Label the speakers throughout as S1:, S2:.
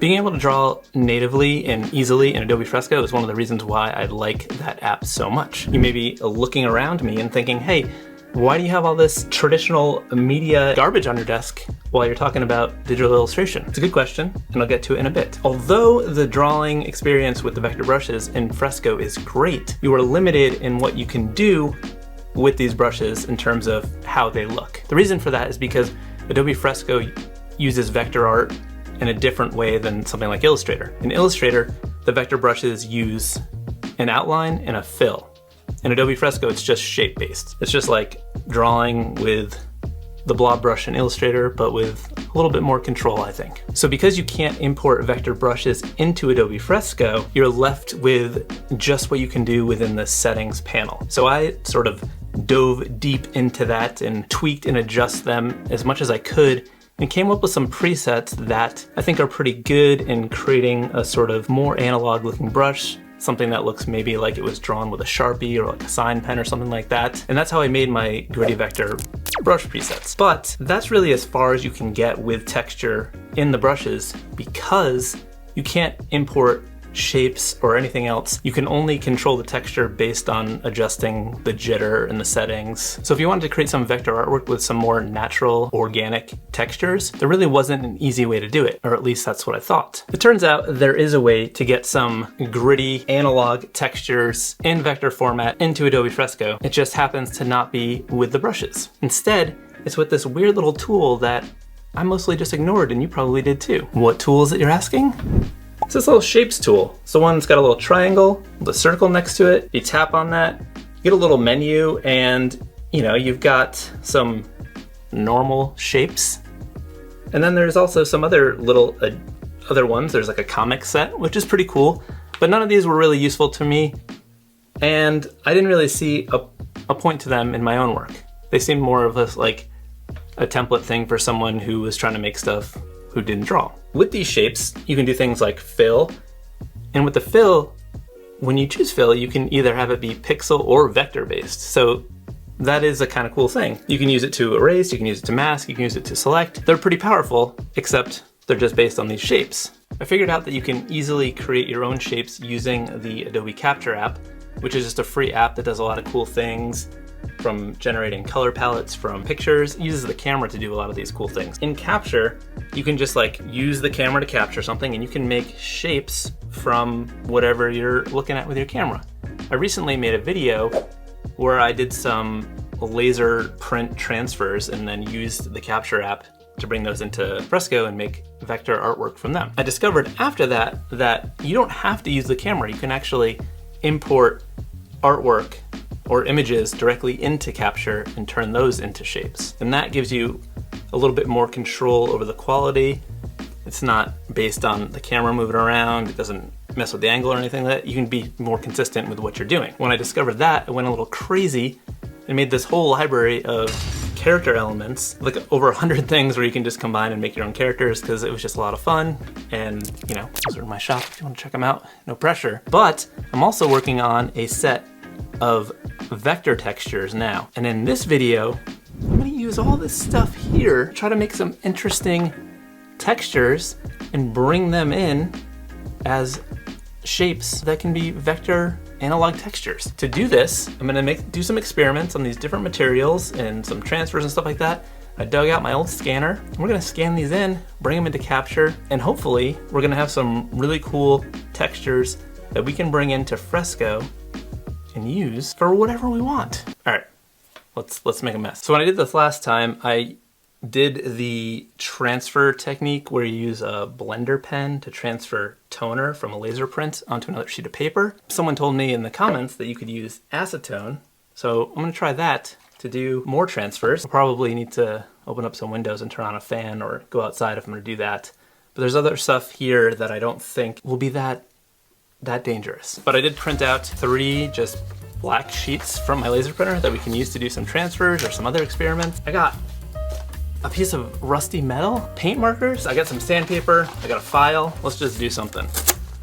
S1: Being able to draw natively and easily in Adobe Fresco is one of the reasons why I like that app so much. You may be looking around me and thinking, hey, why do you have all this traditional media garbage on your desk while you're talking about digital illustration? It's a good question, and I'll get to it in a bit. Although the drawing experience with the vector brushes in Fresco is great, you are limited in what you can do with these brushes in terms of how they look. The reason for that is because Adobe Fresco uses vector art in a different way than something like Illustrator. In Illustrator, the vector brushes use an outline and a fill. In Adobe Fresco, it's just shape-based. It's just like drawing with the blob brush in Illustrator, but with a little bit more control, I think. So because you can't import vector brushes into Adobe Fresco, you're left with just what you can do within the settings panel. So I sort of dove deep into that and tweaked and adjusted them as much as I could and came up with some presets that I think are pretty good in creating a sort of more analog looking brush, something that looks maybe like it was drawn with a Sharpie or like a sign pen or something like that. And that's how I made my gritty vector brush presets. But that's really as far as you can get with texture in the brushes because you can't import shapes or anything else. You can only control the texture based on adjusting the jitter and the settings. So if you wanted to create some vector artwork with some more natural, organic textures, there really wasn't an easy way to do it, or at least that's what I thought. It turns out there is a way to get some gritty analog textures in vector format into Adobe Fresco. It just happens to not be with the brushes. Instead, it's with this weird little tool that I mostly just ignored, and you probably did too. What tool is it, you're asking? It's this little shapes tool. It's the one that's got a little triangle with a circle next to it. You tap on that, you get a little menu, and you've got some normal shapes. And then there's also some other little other ones. There's like a comic set, which is pretty cool, but none of these were really useful to me. And I didn't really see a point to them in my own work. They seemed more of like a template thing for someone who was trying to make stuff who didn't draw. With these shapes, you can do things like fill. And with the fill, when you choose fill, you can either have it be pixel or vector based. So that is a kind of cool thing. You can use it to erase, you can use it to mask, you can use it to select. They're pretty powerful, except they're just based on these shapes. I figured out that you can easily create your own shapes using the Adobe Capture app, which is just a free app that does a lot of cool things, from generating color palettes from pictures. It uses the camera to do a lot of these cool things. In Capture, you can just like use the camera to capture something, and you can make shapes from whatever you're looking at with your camera. I recently made a video where I did some laser print transfers and then used the Capture app to bring those into Fresco and make vector artwork from them. I discovered after that you don't have to use the camera. You can actually import artwork or images directly into Capture and turn those into shapes. And that gives you a little bit more control over the quality. It's not based on the camera moving around. It doesn't mess with the angle or anything like that. You can be more consistent with what you're doing. When I discovered that, I went a little crazy and made this whole library of character elements, like over 100 things where you can just combine and make your own characters, because it was just a lot of fun. And those are in my shop if you want to check them out, no pressure. But I'm also working on a set of vector textures now. And in this video, I'm gonna use all this stuff here, try to make some interesting textures and bring them in as shapes that can be vector analog textures. To do this, I'm gonna do some experiments on these different materials and some transfers and stuff like that. I dug out my old scanner, and we're gonna scan these in, bring them into Capture, and hopefully we're gonna have some really cool textures that we can bring into Fresco and use for whatever we want. All right, let's make a mess. So when I did this last time, I did the transfer technique where you use a blender pen to transfer toner from a laser print onto another sheet of paper. Someone told me in the comments that you could use acetone. So I'm gonna try that to do more transfers. I'll probably need to open up some windows and turn on a fan or go outside if I'm gonna do that. But there's other stuff here that I don't think will be that dangerous. But I did print out 3 just black sheets from my laser printer that we can use to do some transfers or some other experiments. I got a piece of rusty metal, paint markers, I got some sandpaper, I got a file. Let's just do something.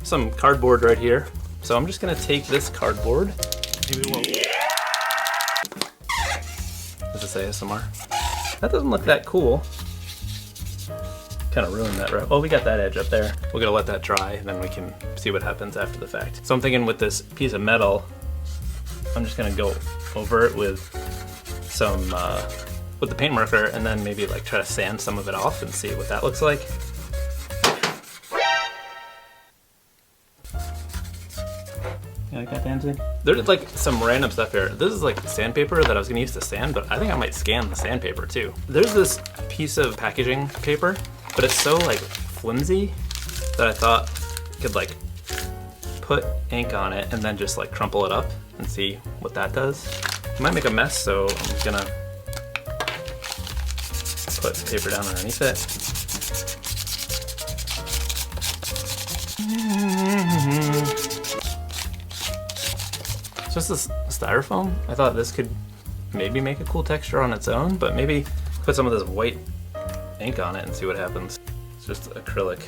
S1: Some cardboard right here. So I'm just gonna take this cardboard. Does it say ASMR? That doesn't look that cool. kind of ruined that, right? Oh, we got that edge up there. We're gonna let that dry, and then we can see what happens after the fact. So I'm thinking with this piece of metal, I'm just gonna go over it with some, with the paint marker, and then maybe like try to sand some of it off and see what that looks like. You like that, Danzig? There's like some random stuff here. This is like sandpaper that I was gonna use to sand, but I think I might scan the sandpaper too. There's this piece of packaging paper, but it's so like flimsy that I thought I could like put ink on it and then just like crumple it up and see what that does. It might make a mess, so I'm gonna put paper down underneath it. It's just this styrofoam. I thought this could maybe make a cool texture on its own, but maybe put some of this white ink on it and see what happens. It's just acrylic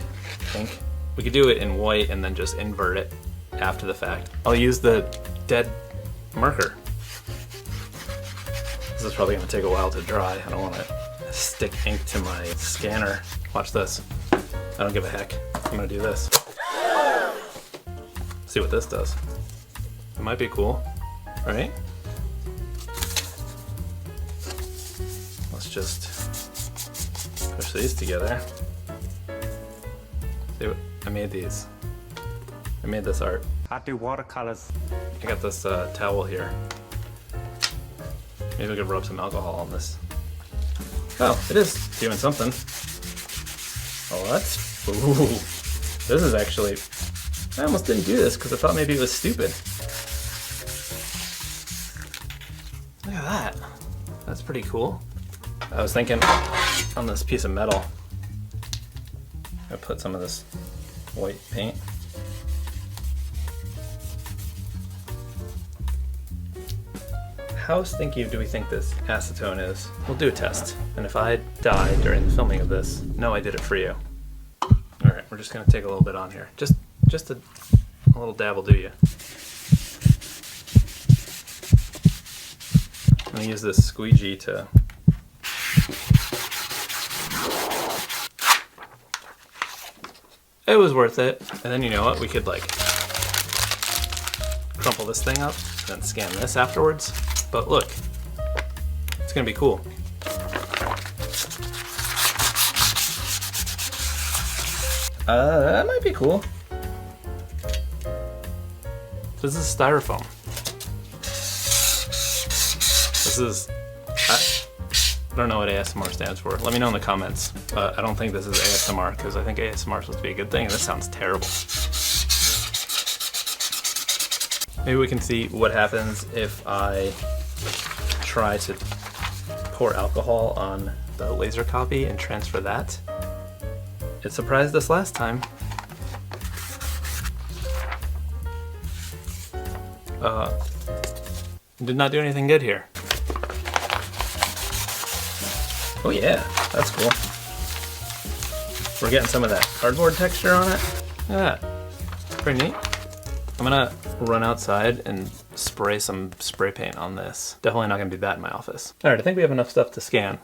S1: ink. We could do it in white and then just invert it after the fact. I'll use the dead marker. This is probably gonna take a while to dry. I don't wanna stick ink to my scanner. Watch this. I don't give a heck. I'm gonna do this. See what this does. It might be cool, right? Let's just push these together. See what I made these. I made this art.
S2: I do watercolors.
S1: I got this towel here. Maybe we could rub some alcohol on this. Oh, it is doing something. What? Ooh, this is actually. I almost didn't do this because I thought maybe it was stupid. Look at that. That's pretty cool. I was thinking on this piece of metal, I put some of this white paint. How stinky do we think this acetone is? We'll do a test. And if I die during the filming of this, know I did it for you. Alright, we're just gonna take a little bit on here. Just a little dab will do you. I'm gonna use this squeegee to it was worth it. And then you know what? We could like crumple this thing up, then scan this afterwards. But look, it's gonna be cool. That might be cool. This is styrofoam. This is, I don't know what ASMR stands for. Let me know in the comments. I don't think this is ASMR because I think ASMR is supposed to be a good thing and this sounds terrible. Maybe we can see what happens if I try to pour alcohol on the laser copy and transfer that. It surprised us last time. Did not do anything good here. Oh yeah, that's cool. We're getting some of that cardboard texture on it. Look at that. Pretty neat. I'm gonna run outside and spray some spray paint on this. Definitely not gonna do that in my office. All right, I think we have enough stuff to scan.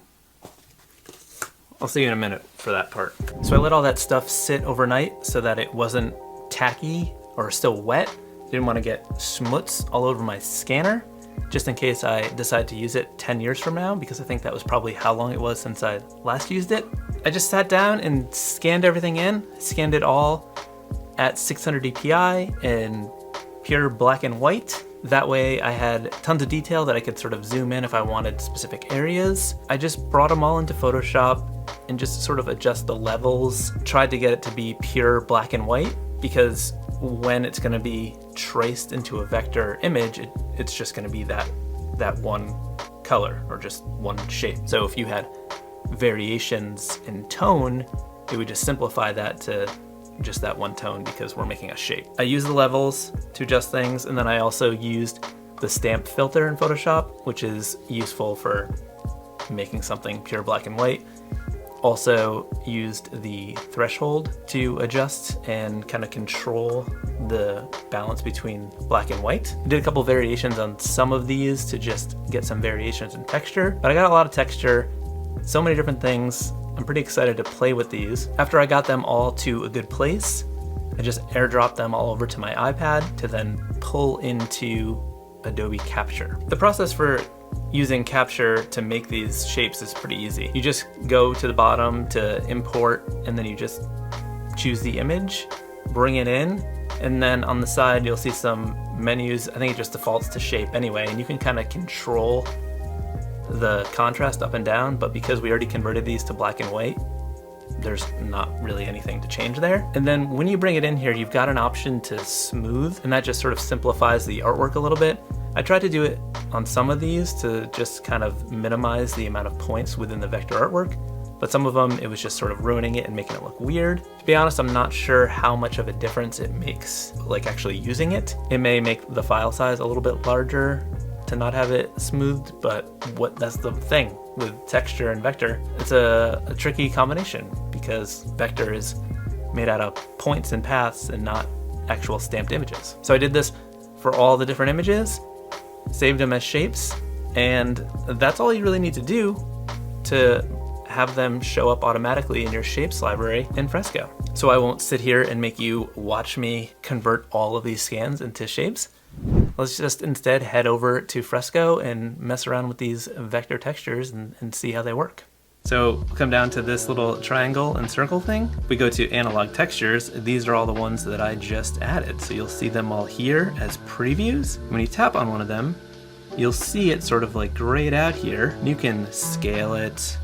S1: I'll see you in a minute for that part. So I let all that stuff sit overnight so that it wasn't tacky or still wet. Didn't want to get schmutz all over my scanner, just in case I decide to use it 10 years from now, because I think that was probably how long it was since I last used it. I just sat down and scanned everything in, scanned it all at 600 dpi in pure black and white. That way I had tons of detail that I could sort of zoom in if I wanted specific areas. I just brought them all into Photoshop and just sort of adjust the levels, tried to get it to be pure black and white, because when it's gonna be traced into a vector image, it's just gonna be that one color or just one shape. So if you had variations in tone, it would just simplify that to just that one tone because we're making a shape. I used the levels to adjust things, and then I also used the stamp filter in Photoshop, which is useful for making something pure black and white. Also used the threshold to adjust and kind of control the balance between black and white. I did a couple variations on some of these to just get some variations in texture, but I got a lot of texture, so many different things. I'm I'm pretty excited to play with these. After I got them all to a good place, I just airdropped them all over to my iPad to then pull into Adobe Capture. The process for using Capture to make these shapes is pretty easy. You just go to the bottom to import, and then you just choose the image, bring it in, and then on the side you'll see some menus. I think it just defaults to shape anyway, and you can kind of control the contrast up and down, but because we already converted these to black and white, there's not really anything to change there. And then when you bring it in here, you've got an option to smooth, and that just sort of simplifies the artwork a little bit. I tried to do it on some of these to just kind of minimize the amount of points within the vector artwork, but some of them it was just sort of ruining it and making it look weird. To be honest, I'm not sure how much of a difference it makes, like actually using it. It may make the file size a little bit larger to not have it smoothed, but that's the thing with texture and vector. It's a tricky combination because vector is made out of points and paths and not actual stamped images. So I did this for all the different images, saved them as shapes, and that's all you really need to do to have them show up automatically in your shapes library in Fresco. So I won't sit here and make you watch me convert all of these scans into shapes. Let's just instead head over to Fresco and mess around with these vector textures and see how they work. So we'll come down to this little triangle and circle thing. We go to analog textures. These are all the ones that I just added. So you'll see them all here as previews. When you tap on one of them, you'll see it sort of like grayed out here. You can scale it,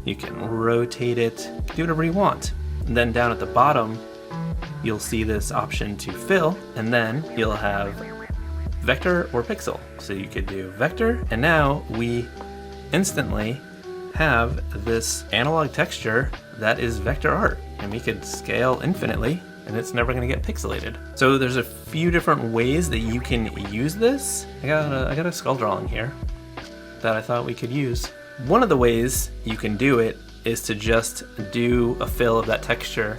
S1: you can rotate it, do whatever you want. And then down at the bottom, you'll see this option to fill, and then you'll have vector or pixel. So you could do vector, and now we instantly have this analog texture that is vector art, and we could scale infinitely and it's never going to get pixelated. So there's a few different ways that you can use this. I got a skull drawing here that I thought we could use. One of the ways you can do it is to just do a fill of that texture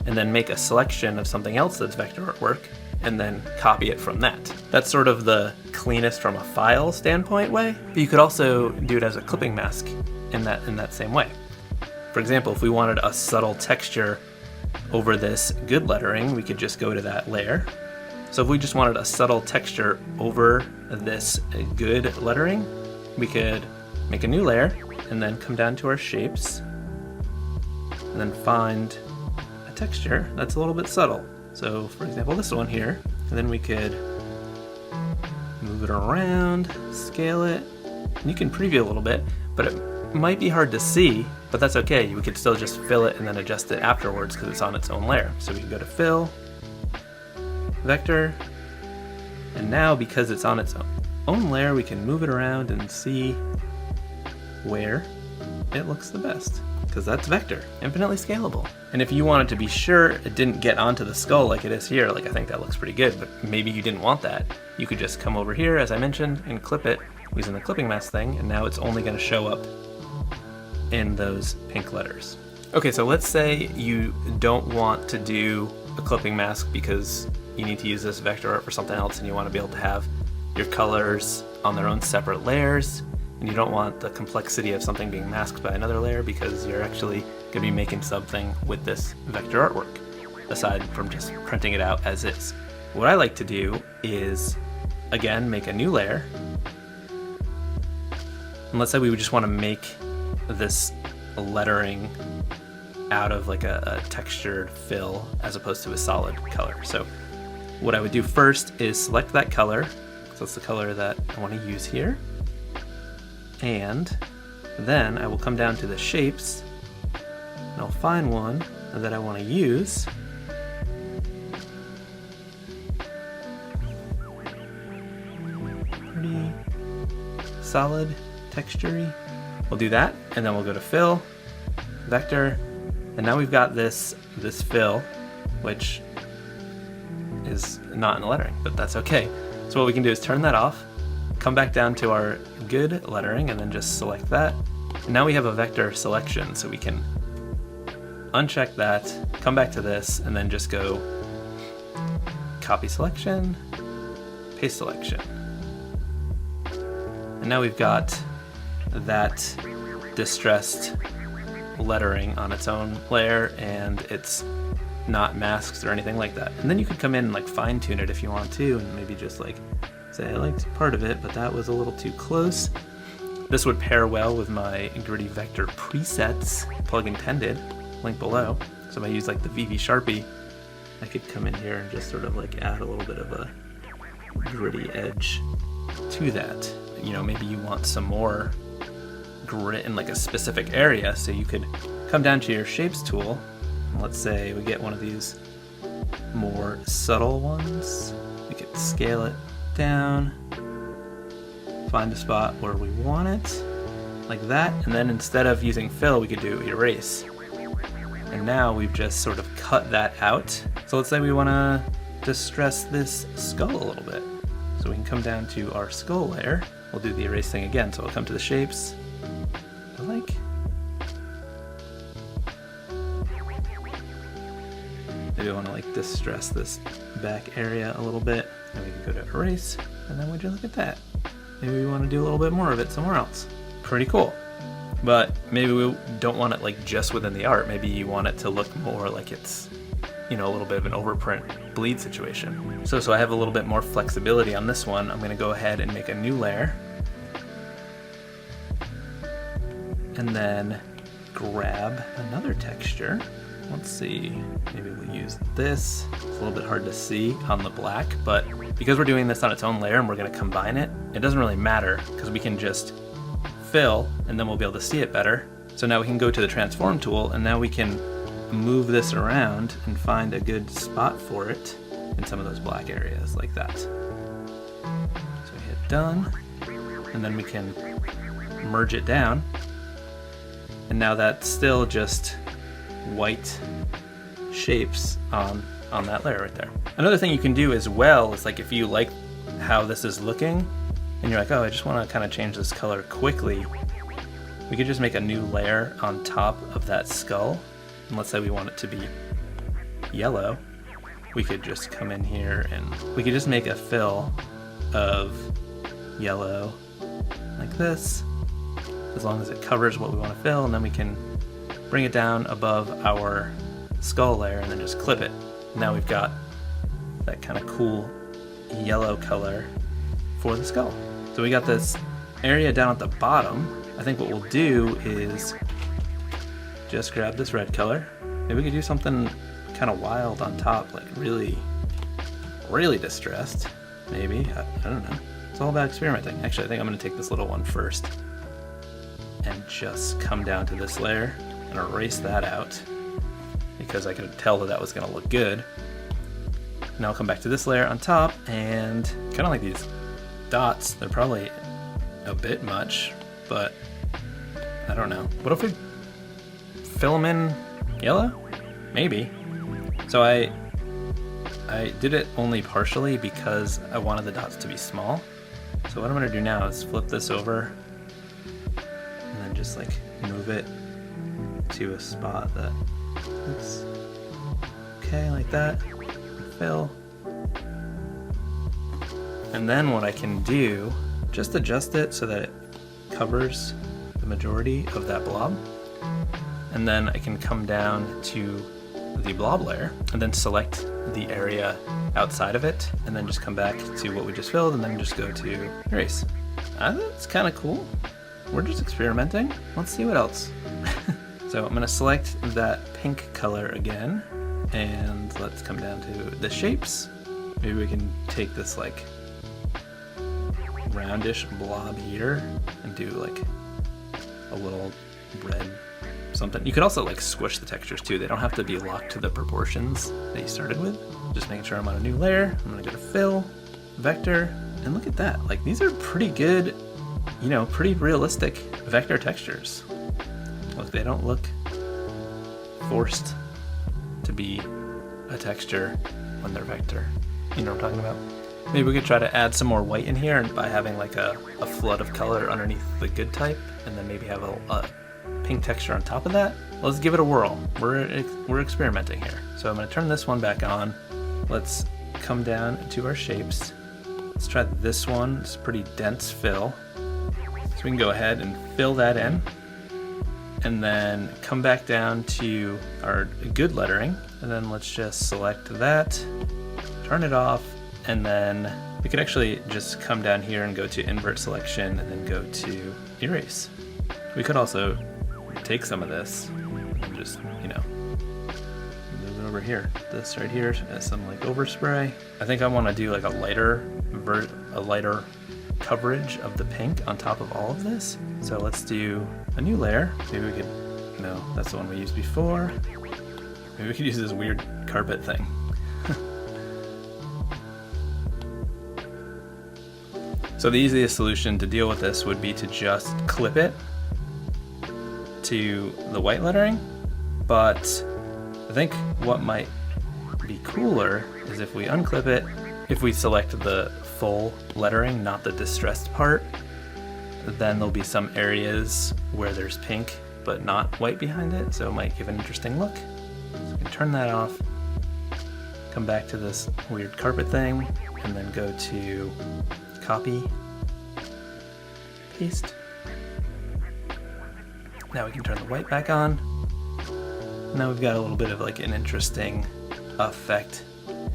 S1: and then make a selection of something else that's vector artwork and then copy it from that. That's sort of the cleanest from a file standpoint way, but you could also do it as a clipping mask in that same way. For example, if we wanted a subtle texture over this good lettering, we could just go to that layer. So if we just wanted a subtle texture over this good lettering, we could make a new layer and then come down to our shapes and then find a texture that's a little bit subtle. So for example, this one here, and then we could move it around, scale it, and you can preview a little bit, but it might be hard to see, but that's okay. We could still just fill it and then adjust it afterwards because it's on its own layer. So we can go to fill, vector, and now because it's on its own layer, we can move it around and see where it looks the best, because that's vector, infinitely scalable. And if you wanted to be sure it didn't get onto the skull like it is here, like I think that looks pretty good, but maybe you didn't want that, you could just come over here, as I mentioned, and clip it using the clipping mask thing, and now it's only going to show up in those pink letters. Okay, so let's say you don't want to do a clipping mask because you need to use this vector art for something else and you want to be able to have your colors on their own separate layers, and you don't want the complexity of something being masked by another layer because you're actually going to be making something with this vector artwork, aside from just printing it out as is. What I like to do is, again, make a new layer. And let's say we would just want to make this lettering out of like a textured fill as opposed to a solid color. So what I would do first is select that color. So that's the color that I want to use here. And then I will come down to the shapes and I'll find one that I want to use. Pretty solid, textury. We'll do that, and then we'll go to fill, vector, and now we've got this fill, which is not in the lettering, but that's okay. So what we can do is turn that off, come back down to our good lettering, and then just select that. And now we have a vector selection, so we can uncheck that, come back to this, and then just go copy selection, paste selection. And now we've got that distressed lettering on its own layer, and it's not masks or anything like that. And then you could come in and like fine tune it if you want to, and maybe just like say I liked part of it, but that was a little too close. This would pair well with my gritty vector presets, plug intended, link below. So if I use like the VV Sharpie, I could come in here and just sort of like add a little bit of a gritty edge to that. You know, maybe you want some more grit in like a specific area, so you could come down to your shapes tool. Let's say we get one of these more subtle ones. We could scale it down, find a spot where we want it, like that, and then instead of using fill, we could do erase. And now we've just sort of cut that out. So let's say we want to distress this skull a little bit. So we can come down to our skull layer. We'll do the erase thing again. So we'll come to the shapes. Maybe I want to like distress this back area a little bit. And we can go to erase, and then would you look at that? Maybe we want to do a little bit more of it somewhere else. Pretty cool. But maybe we don't want it like just within the art. Maybe you want it to look more like it's, you know, a little bit of an overprint bleed situation. So I have a little bit more flexibility on this one. I'm going to go ahead and make a new layer. And then grab another texture. Let's see, maybe we'll use this. It's a little bit hard to see on the black, but because we're doing this on its own layer and we're going to combine it, it doesn't really matter because we can just fill and then we'll be able to see it better. So now we can go to the transform tool, and now we can move this around and find a good spot for it in some of those black areas like that. So we hit done, and then we can merge it down, and now that's still just white shapes on that layer right there. Another thing you can do as well is, like, if you like how this is looking and you're like, oh, I just want to kind of change this color quickly, we could just make a new layer on top of that skull. And let's say we want it to be yellow. We could just come in here and we could just make a fill of yellow like this, as long as it covers what we want to fill, and then we can bring it down above our skull layer and then just clip it. Now we've got that kind of cool yellow color for the skull. So we got this area down at the bottom. I think what we'll do is just grab this red color. Maybe we could do something kind of wild on top, like really, really distressed. Maybe, I don't know. It's all about experimenting. Actually, I think I'm gonna take this little one first and just come down to this layer and erase that out because I could tell that was gonna look good. Now I'll come back to this layer on top, and kind of like these dots, they're probably a bit much, but I don't know. What if we fill them in yellow? Maybe. So I did it only partially because I wanted the dots to be small. So what I'm gonna do now is flip this over and then just like move it to a spot that looks okay, like that. Fill. And then what I can do, just adjust it so that it covers the majority of that blob. And then I can come down to the blob layer and then select the area outside of it, and then just come back to what we just filled and then just go to erase. That's kind of cool. We're just experimenting. Let's see what else. So I'm gonna select that pink color again, and let's come down to the shapes. Maybe we can take this like roundish blob here and do like a little red something. You could also like squish the textures too. They don't have to be locked to the proportions that you started with. Just making sure I'm on a new layer. I'm gonna go to fill, vector, and look at that. Like, these are pretty good, you know, pretty realistic vector textures. Look, they don't look forced to be a texture when they're vector. You know what I'm talking about? Maybe we could try to add some more white in here by having like a flood of color underneath the good type, and then maybe have a pink texture on top of that. Let's give it a whirl. We're experimenting here. So I'm gonna turn this one back on. Let's come down to our shapes. Let's try this one. It's a pretty dense fill. So we can go ahead and fill that in. and then come back down to our good lettering, and then let's just select that, turn it off, and then we could actually just come down here and go to invert selection and then go to erase. We could also take some of this and just, you know, move it over here. This right here has some like overspray. I think I want to do like a lighter coverage of the pink on top of all of this. So let's do a new layer. Maybe we could, no, that's the one we used before. Maybe we could use this weird carpet thing. So the easiest solution to deal with this would be to just clip it to the white lettering, but I think what might be cooler is if we unclip it, if we select the full lettering, not the distressed part, then there'll be some areas where there's pink but not white behind it, so it might give an interesting look. So we can turn that off, come back to this weird carpet thing, and then go to copy, paste. Now we can turn the white back on. Now we've got a little bit of like an interesting effect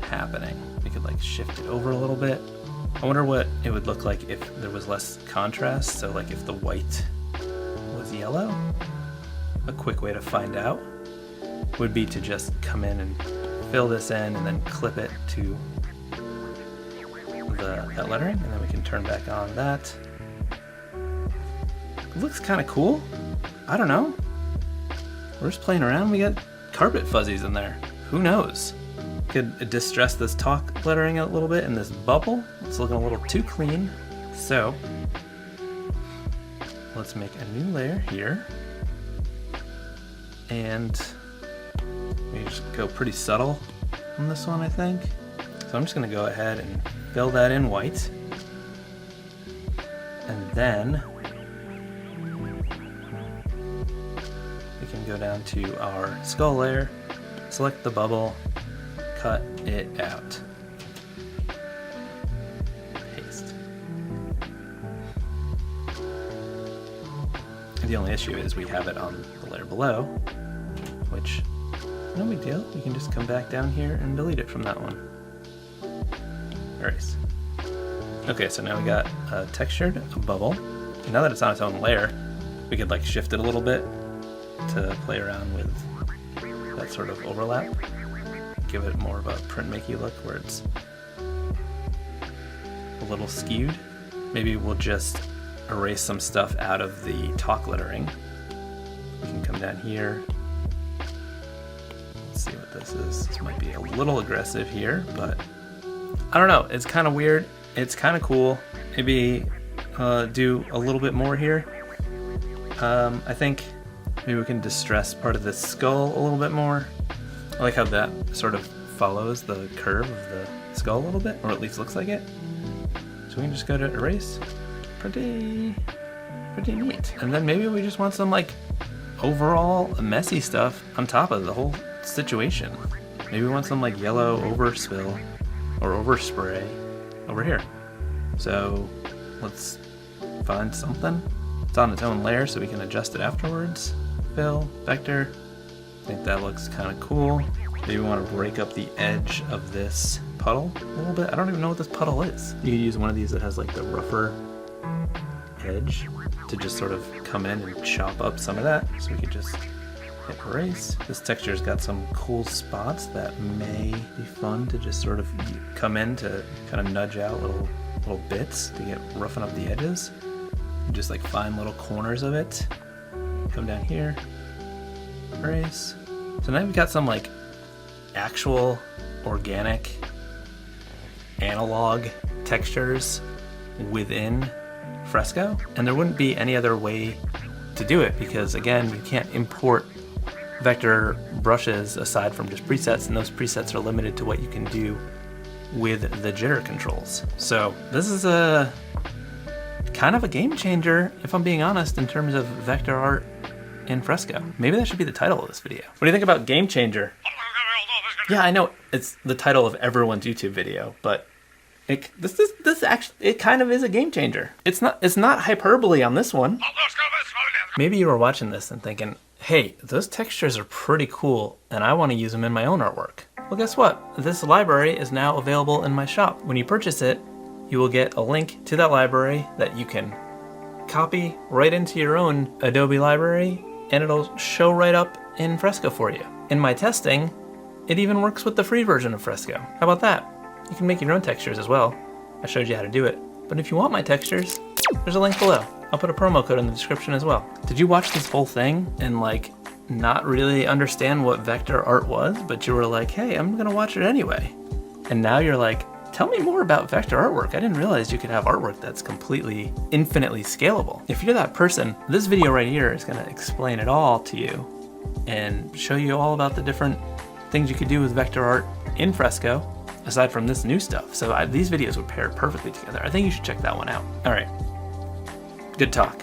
S1: happening. We could like shift it over a little bit. I wonder what it would look like if there was less contrast. So like if the white was yellow. A quick way to find out would be to just come in and fill this in and then clip it to that lettering, and then we can turn back on that. It looks kind of cool. I don't know. We're just playing around. We got carpet fuzzies in there. Who knows? Could distress this talk lettering a little bit in this bubble. It's looking a little too clean. So let's make a new layer here. And we just go pretty subtle on this one, I think. So I'm just gonna go ahead and fill that in white. And then we can go down to our skull layer, select the bubble, cut it out. Paste. The only issue is we have it on the layer below, which, no big deal. We can just come back down here and delete it from that one. Erase. Okay, so now we got a textured bubble. And now that it's on its own layer, we could like shift it a little bit to play around with that sort of overlap. Give it more of a printmakey look where it's a little skewed. Maybe we'll just erase some stuff out of the talk lettering. We can come down here. Let's see what this is. This might be a little aggressive here, but I don't know. It's kind of weird. It's kind of cool. Maybe do a little bit more here. I think maybe we can distress part of the skull a little bit more. I like how that sort of follows the curve of the skull a little bit, or at least looks like it. So we can just go to erase. Pretty neat. And then maybe we just want some like overall messy stuff on top of the whole situation. Maybe we want some like yellow overspill or overspray over here. So let's find something. It's on its own layer so we can adjust it afterwards. Fill, vector. I think that looks kind of cool. Maybe we want to break up the edge of this puddle a little bit. I don't even know what this puddle is. You could use one of these that has like the rougher edge to just sort of come in and chop up some of that. So we could just hit erase. This texture's got some cool spots that may be fun to just sort of come in to kind of nudge out little bits to get roughen up the edges. And just like find little corners of it. Come down here, erase. So now we've got some like actual organic analog textures within Fresco, and there wouldn't be any other way to do it because again you can't import vector brushes aside from just presets, and those presets are limited to what you can do with the jitter controls. So this is a kind of a game changer, if I'm being honest, in terms of vector art in Fresco. Maybe that should be the title of this video. What do you think about game changer? Yeah, I know it's the title of everyone's YouTube video, but this actually, it kind of is a game changer. It's not hyperbole on this one. Maybe you were watching this and thinking, hey, those textures are pretty cool and I want to use them in my own artwork. Well, guess what? This library is now available in my shop. When you purchase it, you will get a link to that library that you can copy right into your own Adobe library, and it'll show right up in Fresco for you. In my testing, it even works with the free version of Fresco. How about that? You can make your own textures as well. I showed you how to do it. But if you want my textures, there's a link below. I'll put a promo code in the description as well. Did you watch this whole thing and like not really understand what vector art was, but you were like, hey, I'm gonna watch it anyway. And now you're like, tell me more about vector artwork. I didn't realize you could have artwork that's completely infinitely scalable. If you're that person, this video right here is gonna explain it all to you and show you all about the different things you could do with vector art in Fresco, aside from this new stuff. So these videos would pair perfectly together. I think you should check that one out. All right, good talk.